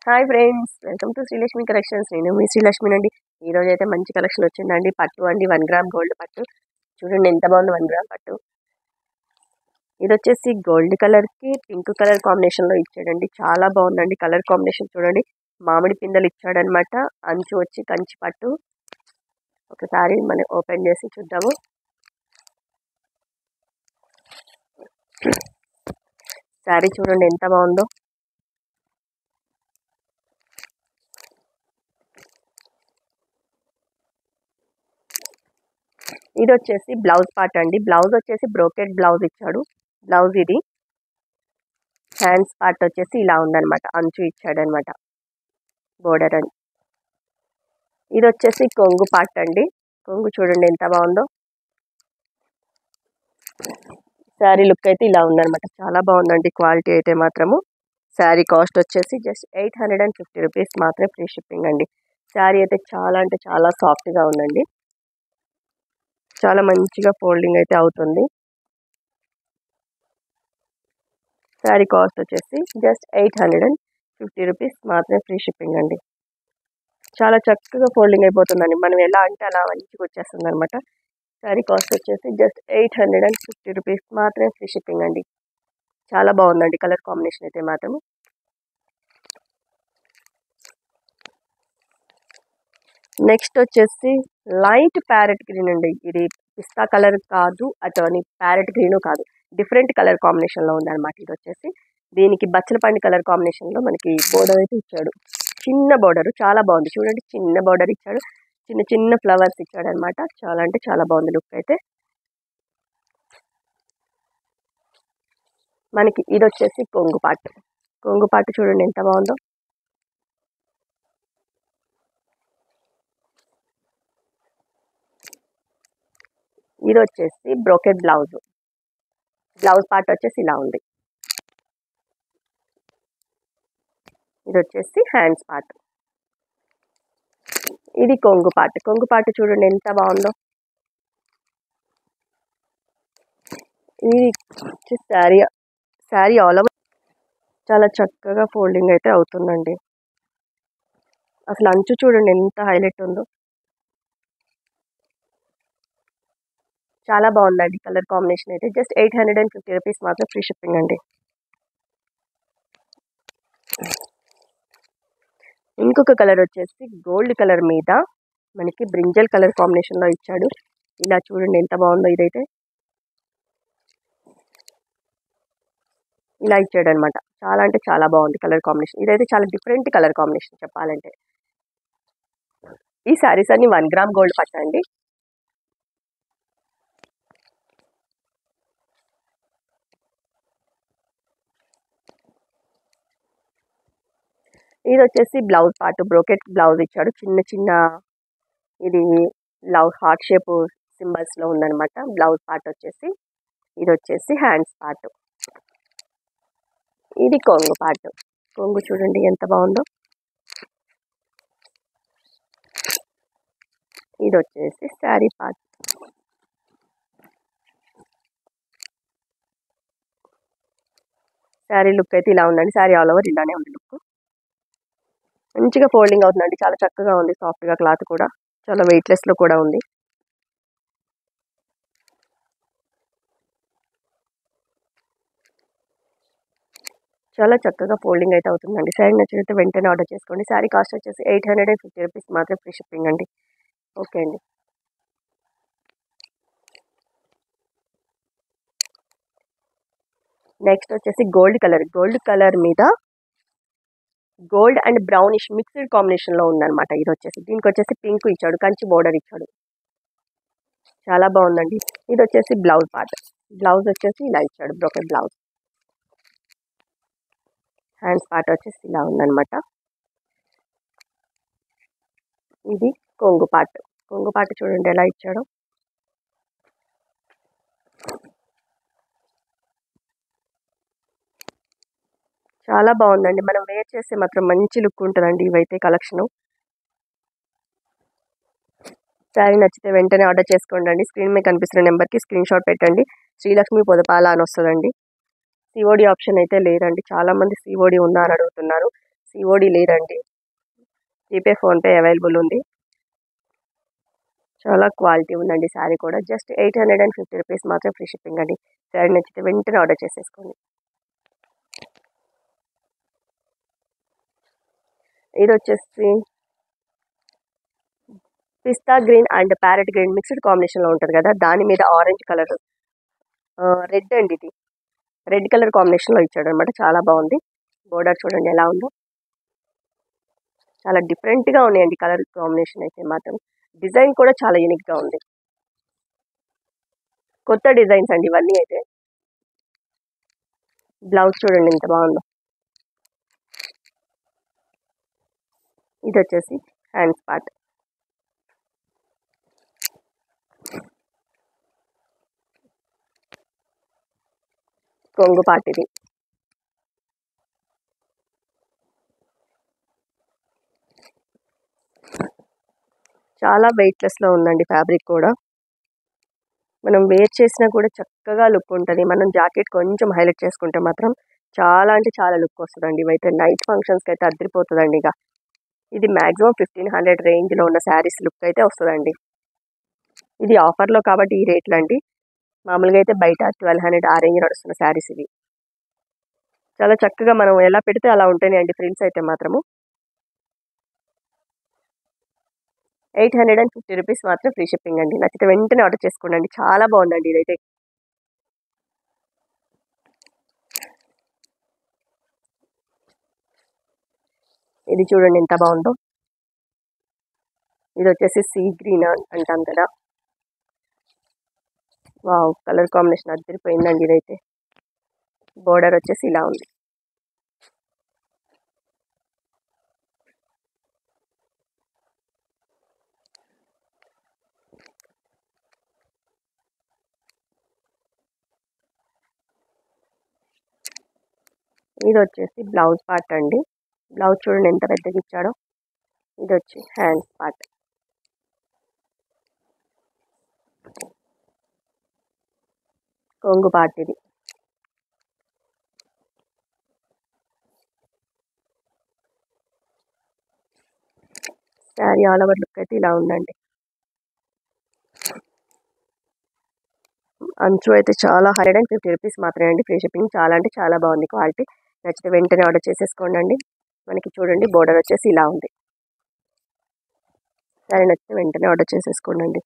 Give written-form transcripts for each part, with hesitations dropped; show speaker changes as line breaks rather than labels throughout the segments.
Hi friends, welcome to Srilakshmi collections. నేను మీ శ్రీలక్ష్మి అండి. ఈరోజు అయితే మంచి కలెక్షన్ వచ్చిందండి. పట్టు అండి, 1 గ్రామ్ గోల్డ్ పట్టు. చూడండి ఎంత బాగుంది 1 గ్రామ్ పట్టు. ఇది వచ్చేసి గోల్డ్ కలర్కి పింక్ కలర్ కాంబినేషన్లో ఇచ్చాడండి. చాలా బాగుందండి కలర్ కాంబినేషన్. చూడండి మామిడి పిందెలు ఇచ్చాడనమాట. అంచు వచ్చి కంచి పట్టు. ఒకసారి మనం ఓపెన్ చేసి చూద్దాము. శారీ చూడండి ఎంత బాగుందో. ఇది వచ్చేసి బ్లౌజ్ పార్ట్ అండి. బ్లౌజ్ వచ్చేసి బ్రోకెట్ బ్లౌజ్ ఇచ్చాడు. బ్లౌజ్ ఇది. హ్యాండ్స్ పార్ట్ వచ్చేసి ఇలా ఉందన్నమాట. అంచు ఇచ్చాడనమాట, బోర్డర్ అని. ఇది వచ్చేసి కొంగు పార్ట్ అండి. కొంగు చూడండి ఎంత బాగుందో. శారీ లుక్ అయితే ఇలా ఉందన్నమాట. చాలా బాగుందండి క్వాలిటీ అయితే మాత్రము. శారీ కాస్ట్ వచ్చేసి జస్ట్ 850 రూపీస్ మాత్రమే, ఫ్రీ షిప్పింగ్ అండి. శారీ అయితే చాలా అంటే చాలా సాఫ్ట్గా ఉందండి. చాలా మంచిగా ఫోల్డింగ్ అయితే అవుతుంది. శారీ కాస్ట్ వచ్చేసి జస్ట్ 850 రూపీస్ మాత్రమే, ఫ్రీ షిప్పింగ్ అండి. చాలా చక్కగా ఫోల్డింగ్ అయిపోతుందండి. మనం ఎలా అంటే అలా మంచిగా వచ్చేస్తుంది అనమాట. శారీ కాస్ట్ వచ్చేసి జస్ట్ 850 రూపీస్ మాత్రమే, ఫ్రీ షిప్పింగ్ అండి. చాలా బాగుందండి కలర్ కాంబినేషన్ అయితే మాత్రం. నెక్స్ట్ వచ్చేసి లైట్ ప్యారెట్ గ్రీన్ అండి. ఇది పిస్తా కలర్ కాదు, అతని ప్యారెట్ గ్రీన్ కాదు, డిఫరెంట్ కలర్ కాంబినేషన్లో ఉందన్నమాట. ఇది వచ్చేసి దీనికి బచ్చలపండు కలర్ కాంబినేషన్లో మనకి బోర్డర్ అయితే ఇచ్చాడు. చిన్న బోర్డర్, చాలా బాగుంది. చూడండి చిన్న బోర్డర్ ఇచ్చాడు, చిన్న చిన్న ఫ్లవర్స్ ఇచ్చాడు అనమాట. చాలా అంటే చాలా బాగుంది లుక్ అయితే. మనకి ఇది వచ్చేసి కొంగు పాటు. కొంగు పాటు చూడండి ఎంత బాగుందో. ఇది వచ్చేసి బ్రోకెట్ బ్లౌజ్. బ్లౌజ్ పార్ట్ వచ్చేసి ఇలా ఉంది. ఇది వచ్చేసి హ్యాండ్స్ పార్ట్. ఇది కొంగు పార్ట్. కొంగు పార్ట్ చూడండి ఎంత బాగుందో. ఇది శారీ శారీ ఆల్ ఓవర్ చాలా చక్కగా ఫోల్డింగ్ అయితే అవుతుందండి. అసలు అంచు చూడండి ఎంత హైలైట్ ఉందో. చాలా బాగుందండి కలర్ కాంబినేషన్ అయితే. జస్ట్ 850 రూపీస్ మాత్రం, ఫ్రీ షిప్పింగ్ అండి. ఇంకొక కలర్ వచ్చేసి గోల్డ్ కలర్ మీద మనకి బ్రింజల్ కలర్ కాంబినేషన్లో ఇచ్చాడు. ఇలా చూడండి ఎంత బాగుందో. ఇదైతే ఇలా ఇచ్చాడు అనమాట. చాలా అంటే చాలా బాగుంది కలర్ కాంబినేషన్. ఇదైతే చాలా డిఫరెంట్ కలర్ కాంబినేషన్ చెప్పాలంటే. ఈ శారీస్ అన్ని 1 గ్రామ్ గోల్డ్ పట్టండి. ఇది వచ్చేసి బ్లౌజ్ పార్ట్. బ్రోకెట్ బ్లౌజ్ ఇచ్చాడు. చిన్న చిన్న ఇది లవ్ హార్ట్ షేప్ సింబల్స్లో ఉందన్నమాట బ్లౌజ్ పార్ట్ వచ్చేసి. ఇది వచ్చేసి హ్యాండ్స్ పార్ట్. ఇది కొంగు పార్ట్. కొంగు చూడండి ఎంత బాగుందో. ఇది వచ్చేసి శారీ పార్ట్. శారీ లుక్ అయితే ఇలా ఉందండి. శారీ ఆల్ ఓవర్ ఇలానే ఉంది లుక్. మంచిగా ఫోల్డింగ్ అవుతుందండి. చాలా చక్కగా ఉంది. సాఫ్ట్గా క్లాత్ కూడా చాలా వెయిట్లెస్లో కూడా ఉంది. చాలా చక్కగా ఫోల్డింగ్ అయితే అవుతుందండి. శారీ నచ్చినట్టు వెంటనే ఆర్డర్ చేసుకోండి. శారీ కాస్ట్ వచ్చేసి 850 రూపీస్ మాత్రం, ఫ్రీ షిప్పింగ్ అండి. ఓకే అండి. నెక్స్ట్ వచ్చేసి గోల్డ్ కలర్. గోల్డ్ కలర్ మీద గోల్డ్ అండ్ బ్రౌనిష్ మిక్స్డ్ కాంబినేషన్లో ఉందన్నమాట. ఇది వచ్చేసి దీనికి వచ్చేసి పింక్ ఇచ్చాడు, కంచి బోర్డర్ ఇచ్చాడు. చాలా బాగుందండి. ఇది వచ్చేసి బ్లౌజ్ పార్ట్. బ్లౌజ్ వచ్చేసి ఇలా ఇచ్చాడు, బ్రోకెట్ బ్లౌజ్. హ్యాండ్స్ పార్ట్ వచ్చేసి ఇలా ఉందన్నమాట. ఇది కొంగు పార్ట్. కొంగు పార్ట్ చూడండి ఎలా ఇచ్చాడో. చాలా బాగుందండి. మనం వేర్ చేస్తే మాత్రం మంచి లుక్ ఉంటుందండి ఇవైతే కలెక్షను. శారీ నచ్చితే వెంటనే ఆర్డర్ చేసుకోండి. స్క్రీన్ మీద కనిపిస్తున్న నెంబర్కి స్క్రీన్ షాట్ పెట్టండి. శ్రీలక్ష్మి పొదపాల అని వస్తుందండి. సిఓడి ఆప్షన్ అయితే లేదండి. చాలామంది సిఓడి ఉందా అని అడుగుతున్నారు. సిఓడి లేదండి, జీపే ఫోన్పే అవైలబుల్ ఉంది. చాలా క్వాలిటీ ఉందండి శారీ కూడా. జస్ట్ 850 రూపీస్ మాత్రం ఫ్రీ షిప్పింగ్ అండి. శారీ నచ్చితే వెంటనే ఆర్డర్ చేసేసుకోండి. ఇది వచ్చేసి పిస్తా green and parrot green mixed కాంబినేషన్లో ఉంటుంది కదా, దాని మీద ఆరెంజ్ కలర్, రెడ్ అండి, ఇది రెడ్ కలర్ కాంబినేషన్లో ఇచ్చాడు అనమాట. చాలా బాగుంది. బోర్డర్ చూడండి ఎలా ఉందో, చాలా డిఫరెంట్గా ఉన్నాయండి కలర్ కాంబినేషన్ అయితే మాత్రం. డిజైన్ కూడా చాలా యూనిక్గా ఉంది. కొత్త డిజైన్స్ అండి ఇవన్నీ అయితే. బ్లౌజ్ చూడండి ఎంత బాగుందో. ఇది వచ్చేసి హ్యాండ్స్ పార్ట్. కొంగు పార్ట్ ఇది. చాలా వెయిట్లెస్లో ఉందండి ఫ్యాబ్రిక్ కూడా. మనం వేర్ చేసినా కూడా చక్కగా లుక్ ఉంటుంది. మనం జాకెట్ కొంచెం హైలైట్ చేసుకుంటే మాత్రం చాలా అంటే చాలా లుక్ వస్తుందండి. ఇవైతే నైట్ ఫంక్షన్స్కి అయితే అద్దరిపోతుందండి. ఇక ఇది మ్యాక్సిమం 1500 రేంజ్లో ఉన్న శారీస్ లుక్ అయితే వస్తుందండి. ఇది ఆఫర్లో కాబట్టి ఈ రేట్లు అండి. మామూలుగా అయితే బయట 1200 ఆ రేంజ్ నడుస్తున్న శారీస్ ఇవి. చాలా చక్కగా మనం ఎలా పెడితే అలా ఉంటాయి అండి ఫ్రిల్స్ అయితే మాత్రము. 850 రూపీస్ మాత్రం ఫ్రీ షిప్పింగ్ అండి. నచ్చితే వెంటనే ఆర్డర్ చేసుకోండి. చాలా బాగుందండి ఇదైతే. ఇది చూడండి ఎంత బాగుందో. ఇది వచ్చేసి సీ గ్రీన్ అంటాం కదా. వావ్, కలర్ కాంబినేషన్ అద్దరిపోయిందండి ఇదైతే. బోర్డర్ వచ్చేసి ఇలా ఉంది. ఇది వచ్చేసి బ్లౌజ్ పార్ట్ అండి. బ్లౌజ్ చూడండి ఎంత పెద్దగా ఇచ్చాడో. ఇది వచ్చి హ్యాండ్స్ పార్ట్. కొంగు పార్ట్ ఇది. శారీ ఆల్ ఓవర్ లుక్ అయితే ఇలా ఉందండి. అంచు అయితే చాలా 150 రూపీస్ మాత్రమే అండి ఫ్రీ షిప్పింగ్. చాలా అంటే చాలా బాగుంది క్వాలిటీ. నచ్చితే వెంటనే ఆర్డర్ చేసేసుకోండి అండి. మనకి చూడండి బోర్డర్ వచ్చేసి ఇలా ఉంది. సరే, నచ్చితే వెంటనే ఆర్డర్ చేసేసుకోండి.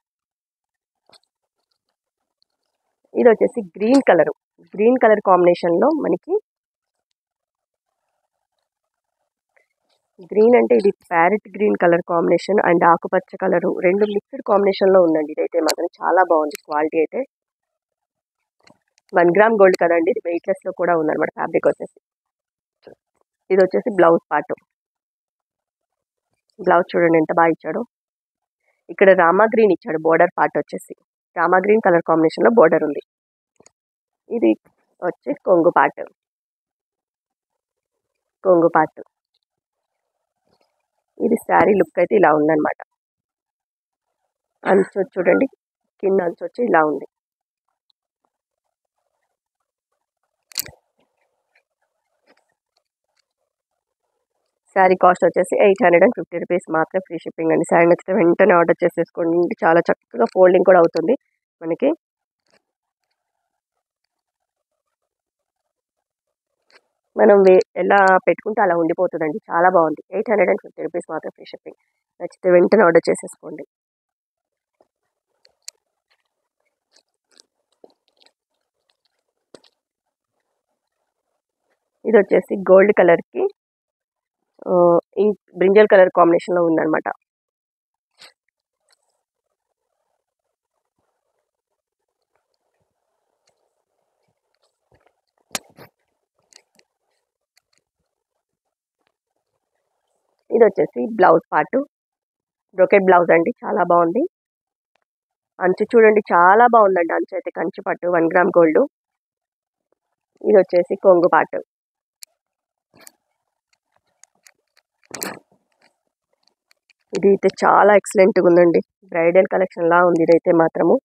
ఇది వచ్చేసి గ్రీన్ కలర్ కాంబినేషన్లో మనకి, గ్రీన్ అంటే ఇది parrot green colour combination and ఆకుపచ్చ కలరు రెండు మిక్స్డ్ కాంబినేషన్లో ఉందండి. ఇదైతే మాత్రం చాలా బాగుంది క్వాలిటీ అయితే. 1 గ్రామ్ గోల్డ్ కదండి, ఇది వెయిట్లెస్లో కూడా ఉందన్నమాట ఫ్యాబ్రిక్ వచ్చేసి. ఇది వచ్చేసి బ్లౌజ్ పార్ట్. బ్లౌజ్ చూడండి ఎంత బాగా ఇచ్చాడో. ఇక్కడ రామా గ్రీన్ ఇచ్చాడు బోర్డర్ పార్ట్ వచ్చేసి. రామా గ్రీన్ కలర్ కాంబినేషన్లో బోర్డర్ ఉంది. ఇది వచ్చి కొంగు పార్ట్. ఇది శారీ లుక్ అయితే ఇలా ఉందన్నమాట. అంచు చూడండి, కింద అంచు వచ్చి ఇలా ఉంది. శారీ కాస్ట్ వచ్చేసి 850 రూపీస్ మాత్రం ఫ్రీ షిప్పింగ్ అండి. శారీ నచ్చితే వెంటనే ఆర్డర్ చేసేసుకోండి. చాలా చక్కగా ఫోల్డింగ్ కూడా అవుతుంది మనకి. మనం ఎలా పెట్టుకుంటే అలా ఉండిపోతుందండి. చాలా బాగుంది. 850 రూపీస్ మాత్రం ఫ్రీ షిప్పింగ్. నచ్చితే వెంటనే ఆర్డర్ చేసేసుకోండి. ఇది వచ్చేసి గోల్డ్ కలర్కి బ్రింజల్ కలర్ కాంబినేషన్లో ఉందన్నమాట. ఇది వచ్చేసి బ్లౌజ్ పార్ట్. బ్రోకెట్ బ్లౌజ్ అండి, చాలా బాగుంది. అంచు చూడండి చాలా బాగుందండి. అంచు అయితే కంచి పట్టు 1 గ్రామ్ గోల్డ్. ఇది వచ్చేసి కొంగు పార్ట్. ఇది అయితే చాలా ఎక్సలెంట్గా ఉందండి. బ్రైడల్ కలెక్షన్ లా ఉంది ఇదైతే మాత్రము.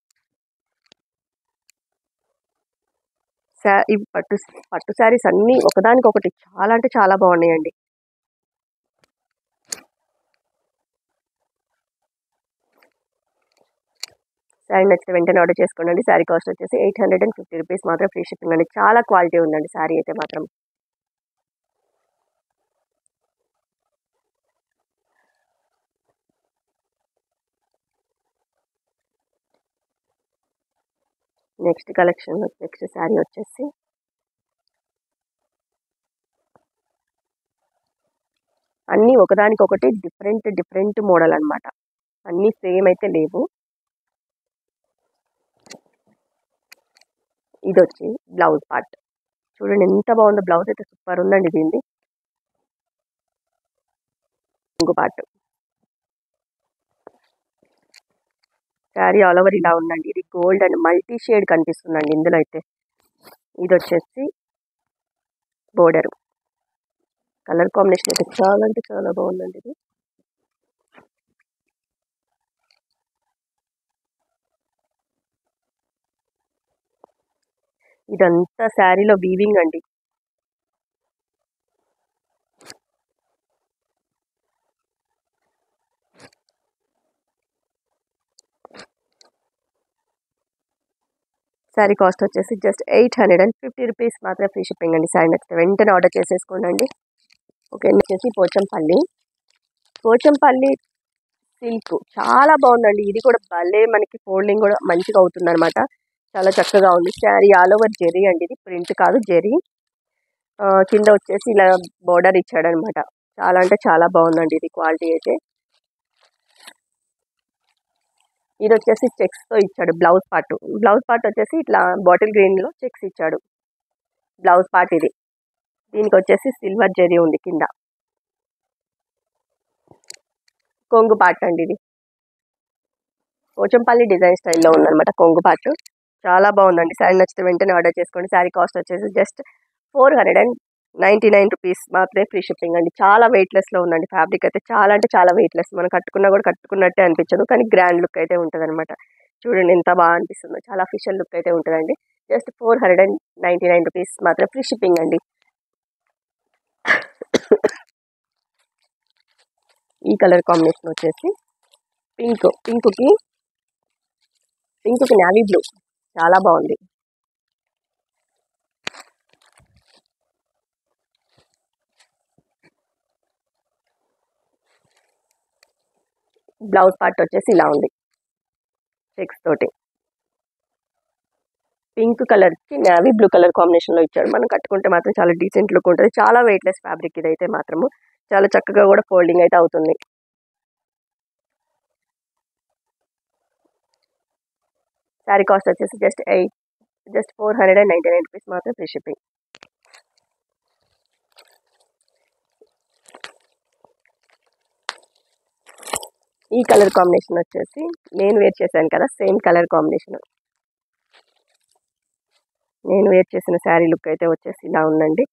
ఈ పట్టు శారీస్ అన్నీ ఒకదానికొకటి చాలా అంటే చాలా బాగున్నాయండి. శారీ నచ్చితే వెంటనే ఆర్డర్ చేసుకోండి. శారీ కాస్ట్ వచ్చేసి 850 రూపీస్ మాత్రం, ఫ్రీ షిప్పింగ్ అండి. చాలా క్వాలిటీ ఉందండి శారీ అయితే మాత్రం. నెక్స్ట్ కలెక్షన్, నెక్స్ట్ శారీ వచ్చేసి అన్నీ ఒకదానికొకటి డిఫరెంట్ డిఫరెంట్ మోడల్ అనమాట. అన్నీ సేమ్ అయితే లేవు. ఇది వచ్చి బ్లౌజ్ పార్ట్ చూడండి ఎంత బాగుందో. బ్లౌజ్ అయితే సూపర్ ఉందండి దీనిది. ఇంకో పార్ట్ శారీ ఆల్ ఓవర్ ఇలా ఉందండి. ఇది గోల్డ్ అండ్ మల్టీ షేడ్ కనిపిస్తుందండి ఇందులో అయితే. ఇది వచ్చేసి బోర్డర్ కలర్ కాంబినేషన్ అయితే చాలా అంటే చాలా బాగుందండి ఇది. ఇదంతా శారీలో వీవింగ్ అండి. శారీ కాస్ట్ వచ్చేసి జస్ట్ 850 రూపీస్ మాత్రమే, ఫ్రీ షిప్పింగ్ అండి. శారీ నచ్చితే వెంటనే ఆర్డర్ చేసేసుకోండి. ఓకే, వచ్చేసి పోచంపల్లి సిల్క్ చాలా బాగుందండి. ఇది కూడా భలే మనకి ఫోల్డింగ్ కూడా మంచిగా అవుతుంది అనమాట. చాలా చక్కగా ఉంది. శారీ ఆల్ ఓవర్ జెరీ అండి. ఇది ప్రింట్ కాదు, జెరీ. కింద వచ్చేసి ఇలా బోర్డర్ ఇచ్చాడు అనమాట. చాలా అంటే చాలా బాగుందండి ఇది క్వాలిటీ అయితే. ఇది వచ్చేసి చెక్స్ తో ఇచ్చాడు బ్లౌజ్ పార్ట్ వచ్చేసి ఇట్లా బాటిల్ గ్రీన్ లో చెక్స్ ఇచ్చాడు బ్లౌజ్ పార్ట్ ఇది. దీనికి వచ్చేసి సిల్వర్ జెరీ ఉంది కింద. కొంగు పార్ట్ అండి ఇది. పోచంపల్లి డిజైన్ స్టైల్లో ఉందన్నమాట కొంగు పార్ట్. చాలా బాగుందండి. శారీ నచ్చితే వెంటనే ఆర్డర్ చేసుకోండి. శారీ కాస్ట్ వచ్చేసి జస్ట్ 499 రూపీస్ మాత్రమే, ఫ్రీ షిప్పింగ్ అండి. చాలా వెయిట్లెస్లో ఉందండి. ఫ్యాబ్రిక్ అయితే చాలా అంటే చాలా వెయిట్లెస్. మనం కట్టుకున్నా కూడా కట్టుకున్నట్టే అనిపించదు, కానీ గ్రాండ్ లుక్ అయితే ఉంటుంది అనమాట. చూడండి ఎంత బాగా అనిపిస్తుందో. చాలా అఫీషియల్ లుక్ అయితే ఉంటుందండి. జస్ట్ 499 రూపీస్ మాత్రమే, ఫ్రీ షిప్పింగ్ అండి. ఈ కలర్ కాంబినేషన్ వచ్చేసి పింక్కి నావీ బ్లూ చాలా బాగుంది. బ్లౌజ్ పార్ట్ వచ్చేసి ఇలా ఉంది చెక్స్ తోటి. పింక్ కలర్కి నావీ బ్లూ కలర్ కాంబినేషన్లో ఇచ్చాడు. మనం కట్టుకుంటే మాత్రం చాలా డీసెంట్ లుక్ ఉంటుంది. చాలా వెయిట్లెస్ ఫ్యాబ్రిక్ ఇదైతే మాత్రము. చాలా చక్కగా కూడా ఫోల్డింగ్ అయితే అవుతుంది. శారీ కాస్ట్ వచ్చేసి జస్ట్ 499 రూపీస్ మాత్రం, ఫ్రీ షిప్పింగ్. ఈ కలర్ కాంబినేషన్ వచ్చేసి నేను వేర్ చేశాను కదా, సేమ్ కలర్ కాంబినేషన్. నేను వేర్ చేసిన శారీ లుక్ అయితే వచ్చేసి ఇలా ఉందండి.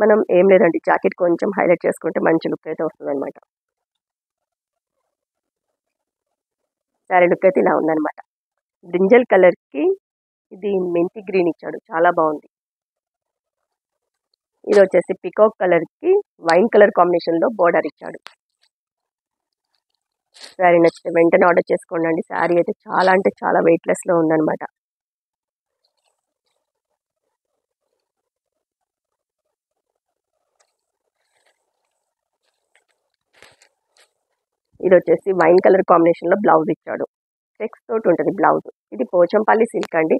మనం ఏం లేదండి, జాకెట్ కొంచెం హైలైట్ చేసుకుంటే మంచి లుక్ అయితే వస్తుంది అనమాట. శారీ లుక్ అయితే ఇలా ఉందన్నమాట. బ్రింజల్ కలర్కి ఇది మెంతి గ్రీన్ ఇచ్చాడు, చాలా బాగుంది. ఇది వచ్చేసి పికాక్ కలర్కి వైన్ కలర్ కాంబినేషన్లో బోర్డర్ ఇచ్చాడు. శారీ నచ్చితే వెంటనే ఆర్డర్ చేసుకోండి. శారీ అయితే చాలా అంటే చాలా వెయిట్లెస్లో ఉందన్నమాట. ఇది వచ్చేసి వైన్ కలర్ కాంబినేషన్లో బ్లౌజ్ ఇచ్చాడు. చెక్స్ తోటి ఉంటుంది బ్లౌజ్. ఇది పోచంపల్లి సిల్క్ అండి.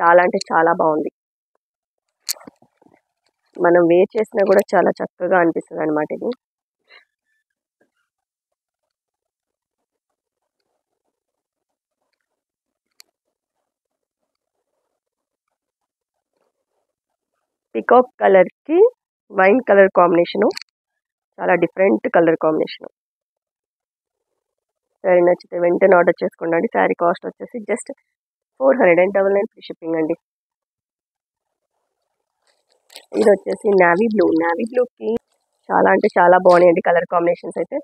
చాలా అంటే చాలా బాగుంది. మనం వేర్ చేసినా కూడా చాలా చక్కగా అనిపిస్తుంది అనమాట ఇది. పికాక్ కలర్కి వైన్ కలర్ కాంబినేషను, చాలా డిఫరెంట్ కలర్ కాంబినేషను. శారీ నచ్చితే వెంటనే ఆర్డర్ చేసుకోండి. శారీ కాస్ట్ వచ్చేసి జస్ట్ 499 ఫ్రీ షిప్పింగ్ అండి. ఇది వచ్చేసి నావీ బ్లూకి చాలా అంటే చాలా బాగున్నాయండి కలర్ కాంబినేషన్స్ అయితే.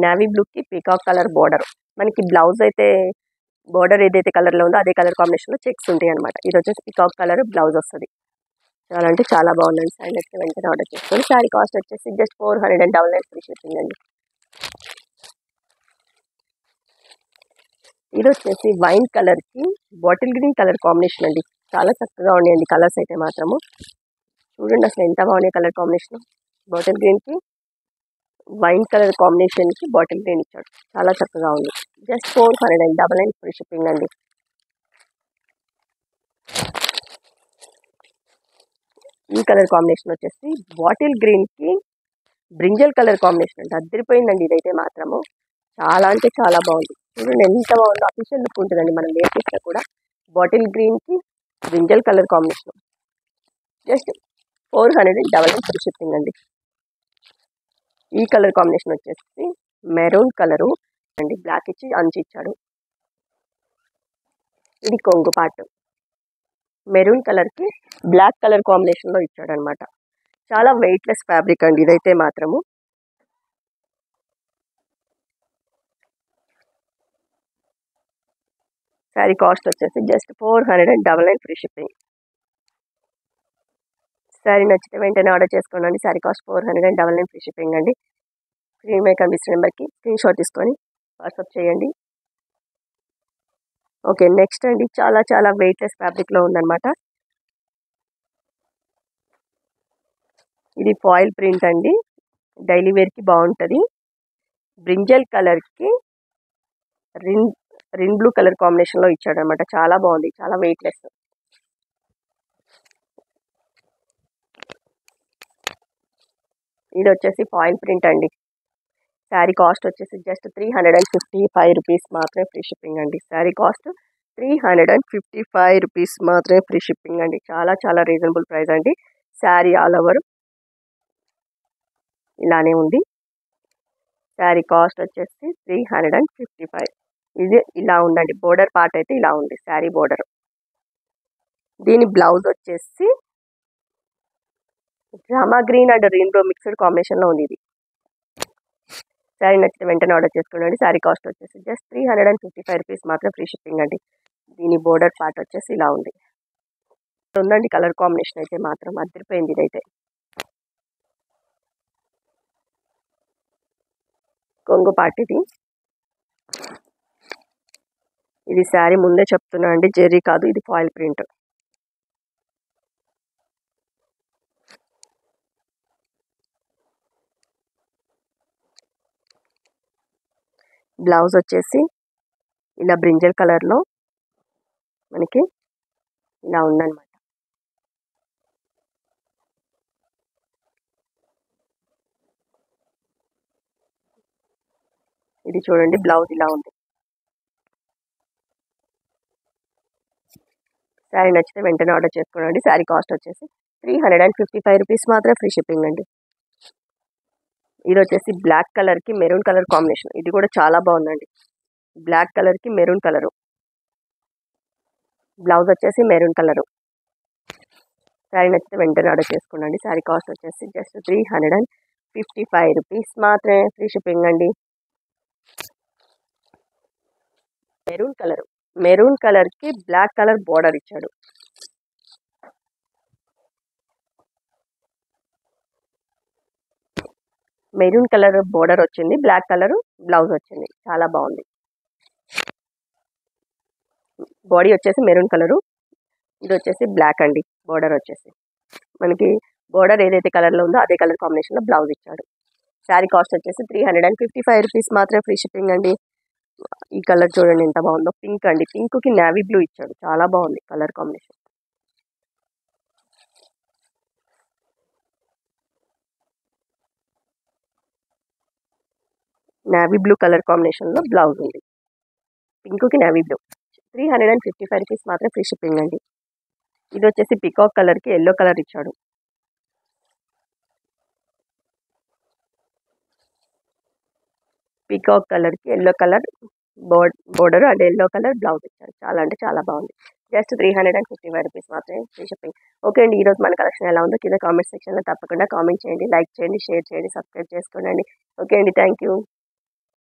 నావీ బ్లూకి పీకాక్ కలర్ బోర్డర్. మనకి బ్లౌజ్ అయితే బోర్డర్ ఏదైతే కలర్లో ఉందో అదే కలర్ కాంబినేషన్లో చెక్స్ ఉంటాయి అనమాట. ఇది వచ్చేసి పీకాక్ కలర్ బ్లౌజ్ వస్తుంది. చాలా అంటే చాలా బాగుందండి. శారీ నచ్చితే వెంటనే ఆర్డర్ చేసుకోండి. శారీ కాస్ట్ వచ్చేసి జస్ట్ 499 ఫ్రీ షిప్పింగ్ అండి. ఇది వచ్చేసి వైన్ కలర్కి బాటిల్ గ్రీన్ కలర్ కాంబినేషన్ అండి. చాలా చక్కగా ఉన్నాయండి కలర్స్ అయితే మాత్రము. చూడండి అసలు ఎంత బాగున్నాయి కలర్ కాంబినేషన్. బాటిల్ గ్రీన్కి వైన్ కలర్ కాంబినేషన్కి బాటిల్ గ్రీన్ ఇచ్చాడు. చాలా చక్కగా ఉంది. జస్ట్ 499 ఫ్రీ షిప్పింగ్ అండి. ఈ కలర్ కాంబినేషన్ వచ్చేసి బాటిల్ గ్రీన్కి బ్రింజల్ కలర్ కాంబినేషన్ అంటే అద్దరిపోయిందండి. ఇదైతే మాత్రము చాలా అంటే చాలా బాగుంది. చూడండి ఎంత బాగుందో. అఫీషియల్ లుక్ ఉంటుందండి మనం వేర్ చేసినా కూడా. బాటిల్ గ్రీన్కి brinjal colour combination just 499 free shipping అండి. ఈ కలర్ కాంబినేషన్ వచ్చేసి మెరూన్ కలరు అండి. బ్లాక్ ఇచ్చి అంచు ఇచ్చాడు. ఇది కొంగు పార్ట్ మెరూన్ కలర్కి బ్లాక్ కలర్ కాంబినేషన్లో ఇచ్చాడు అనమాట. చాలా వెయిట్లెస్ ఫ్యాబ్రిక్ అండి ఇదైతే మాత్రము. శారీ కాస్ట్ వచ్చేసి జస్ట్ 499 ఫ్రీ షిప్పింగ్. శారీ నచ్చితే వెంటనే ఆర్డర్ చేసుకోండి. శారీ కాస్ట్ 499 ఫ్రీ షిప్పింగ్ అండి. స్క్రీన్ మీద కనిపిస్తున్న నెంబర్కి స్క్రీన్ షాట్ తీసుకొని వాట్సాప్ చేయండి. ఓకే, నెక్స్ట్ అండి చాలా చాలా వెయిట్లెస్ ఫ్యాబ్రిక్లో ఉందన్నమాట. ఇది ఫాయిల్ ప్రింట్ అండి. డైలీ వేర్కి బాగుంటుంది. బ్రింజల్ కలర్కి రిన్ బ్లూ కలర్ కాంబినేషన్లో ఇచ్చాడు అనమాట. చాలా బాగుంది. చాలా వెయిట్లెస్. ఇది వచ్చేసి ఫాయిల్ ప్రింట్ అండి. శారీ కాస్ట్ వచ్చేసి జస్ట్ 355 రూపీస్ మాత్రమే ఫ్రీ షిప్పింగ్ అండి. శారీ కాస్ట్ 355 రూపీస్ మాత్రమే ఫ్రీ షిప్పింగ్ అండి. చాలా చాలా రీజనబుల్ ప్రైస్ అండి. శారీ ఆల్ ఓవర్ ఇలానే ఉంది. శారీ కాస్ట్ వచ్చేసి 355. ఇది ఇలా ఉందండి. బోర్డర్ పార్ట్ అయితే ఇలా ఉంది. శారీ బోర్డర్. దీని బ్లౌజ్ వచ్చేసి Rama green and rainbow mixed కాంబినేషన్లో ఉంది. ఇది శారీ నచ్చితే వెంటనే ఆర్డర్ చేసుకోండి. శారీ కాస్ట్ వచ్చేసి జస్ట్ 355 రూపీస్ మాత్రం ఫ్రీ షిప్పింగ్ అండి. దీని బోర్డర్ పార్ట్ వచ్చేసి ఇలా ఉంది. ఉందండి కలర్ కాంబినేషన్ అయితే మాత్రం అదిరిపోయింది. ఇదైతే కొంగు పార్ట్ ఇది శారీ ముందే చెప్తున్నా అండి, జెర్రీ కాదు, ఇది ఫాయిల్ ప్రింట్. బ్లౌజ్ వచ్చేసి ఇలా బ్రింజల్ కలర్లో మనకి ఇలా ఉందన్నమాట. ఇది చూడండి బ్లౌజ్ ఇలా ఉంది. శారీ నచ్చితే వెంటనే ఆర్డర్ చేసుకోండి. శారీ కాస్ట్ వచ్చేసి 355 రూపీస్ మాత్రమే ఫ్రీ షిప్పింగ్ అండి. ఇది వచ్చేసి బ్లాక్ కలర్కి మెరూన్ కలర్ కాంబినేషన్. ఇది కూడా చాలా బాగుందండి. బ్లాక్ కలర్కి మెరూన్ కలరు. బ్లౌజ్ వచ్చేసి మెరూన్ కలరు. శారీ నచ్చితే వెంటనే ఆర్డర్ చేసుకోండి. శారీ కాస్ట్ వచ్చేసి జస్ట్ 355 రూపీస్ మాత్రమే ఫ్రీ షిప్పింగ్ అండి. మెరూన్ కలర్కి బ్లాక్ కలర్ బోర్డర్ ఇచ్చాడు. మెరూన్ కలర్ బోర్డర్ వచ్చింది. బ్లాక్ కలర్ బ్లౌజ్ వచ్చింది. చాలా బాగుంది. బాడీ వచ్చేసి మెరూన్ కలరు. ఇది వచ్చేసి బ్లాక్ అండి. బోర్డర్ వచ్చేసి మనకి బోర్డర్ ఏదైతే కలర్లో ఉందో అదే కలర్ కాంబినేషన్లో బ్లౌజ్ ఇచ్చాడు. శారీ కాస్ట్ వచ్చేసి 355 రూపీస్ మాత్రమే ఫ్రీ షిప్పింగ్ అండి. ఈ కలర్ చూడండి ఎంత బాగుందో. పింక్ అండి. పింక్కి నేవీ బ్లూ ఇచ్చాడు. చాలా బాగుంది colour combination. Navy blue colour కాంబినేషన్లో బ్లౌజ్ ఉంది. పింక్కి నేవీ బ్లూ. 355 రూపీస్ మాత్రం ఫ్రీ షిప్పింగ్ అండి. ఇది వచ్చేసి పికాక్ కలర్కి ఎల్లో కలర్ ఇచ్చాడు. పీకాక్ కలర్కి yellow colour border and yellow colour blouse ఇచ్చారు. చాలా అంటే చాలా బాగుంది. జస్ట్ 355 రూపీస్ మాత్రమే ఫ్రీ షిప్పింగ్. ఓకే అండి, ఈరోజు మన కలెక్షన్ ఎలా ఉందో కింద కామెంట్ సెక్షన్లో తప్పకుండా కామెంట్ చేయండి, లైక్ చేయండి, షేర్ చేయండి, సబ్స్క్రైబ్ చేసుకోండి. ఓకే అండి, థ్యాంక్ యూ.